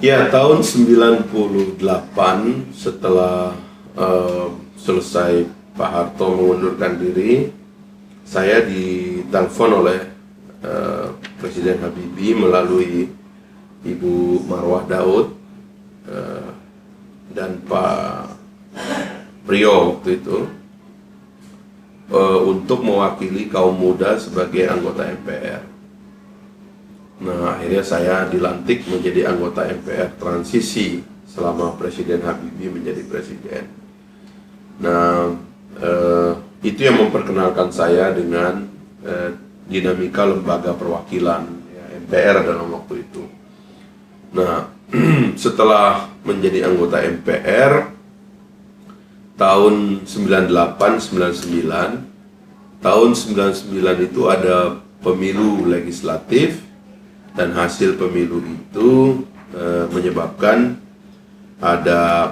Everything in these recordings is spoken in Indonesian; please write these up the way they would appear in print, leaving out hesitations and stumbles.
Ya, tahun 98 setelah selesai Pak Harto mengundurkan diri, saya ditelepon oleh Presiden Habibie melalui Ibu Marwah Daud dan Pak Priyo waktu itu untuk mewakili kaum muda sebagai anggota MPR. Nah, akhirnya saya dilantik menjadi anggota MPR transisi selama Presiden Habibie menjadi presiden. Nah, itu yang memperkenalkan saya dengan dinamika lembaga perwakilan ya, MPR dalam waktu itu. Nah, setelah menjadi anggota MPR tahun 98-99, tahun 99 itu ada pemilu legislatif. Dan hasil pemilu itu menyebabkan ada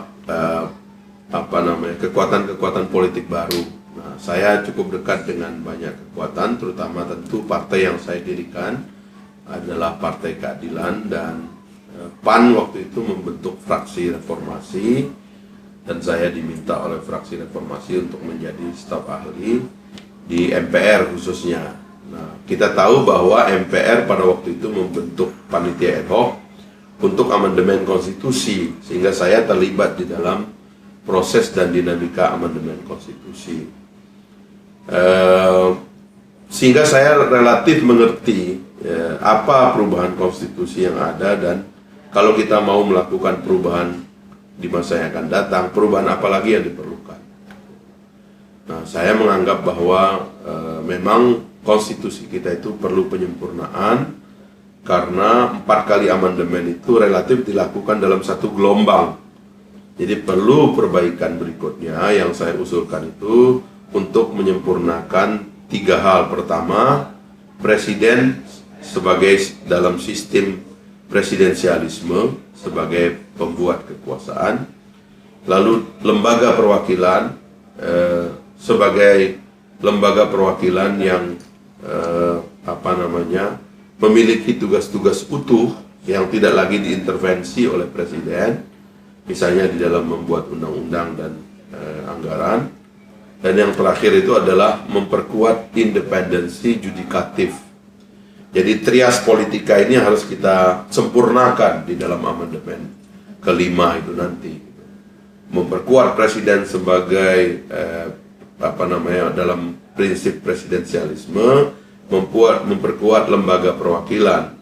kekuatan-kekuatan politik baru. Nah, saya cukup dekat dengan banyak kekuatan, terutama tentu partai yang saya dirikan adalah Partai Keadilan, dan PAN waktu itu membentuk fraksi reformasi, dan saya diminta oleh fraksi reformasi untuk menjadi staf ahli di MPR khususnya. Nah, kita tahu bahwa MPR pada waktu itu membentuk panitia ad hoc untuk amandemen konstitusi, sehingga saya terlibat di dalam proses dan dinamika amandemen konstitusi. Sehingga saya relatif mengerti apa perubahan konstitusi yang ada, dan kalau kita mau melakukan perubahan di masa yang akan datang, perubahan apa lagi yang diperlukan. Nah, saya menganggap bahwa memang konstitusi kita itu perlu penyempurnaan, karena 4 kali amandemen itu relatif dilakukan dalam satu gelombang. Jadi perlu perbaikan berikutnya yang saya usulkan itu untuk menyempurnakan 3 hal. Pertama, presiden sebagai dalam sistem presidensialisme sebagai pembuat kekuasaan, lalu lembaga perwakilan sebagai lembaga perwakilan yang memiliki tugas-tugas utuh yang tidak lagi diintervensi oleh presiden, misalnya di dalam membuat undang-undang dan anggaran. Dan yang terakhir itu adalah memperkuat independensi judikatif. Jadi trias politika ini harus kita sempurnakan di dalam amandemen kelima itu nanti. Memperkuat presiden sebagai dalam prinsip presidensialisme, memperkuat lembaga perwakilan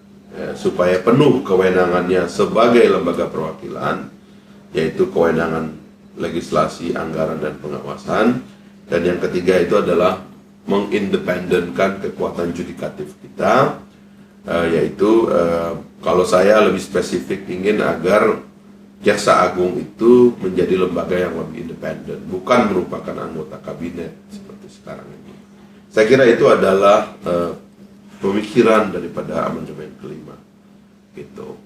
supaya penuh kewenangannya sebagai lembaga perwakilan, yaitu kewenangan legislasi, anggaran, dan pengawasan. Dan yang ketiga itu adalah mengindependenkan kekuatan judikatif kita, yaitu kalau saya lebih spesifik ingin agar Jaksa Agung itu menjadi lembaga yang lebih independen, bukan merupakan anggota kabinet seperti sekarang ini. Saya kira itu adalah pemikiran daripada amandemen kelima, gitu.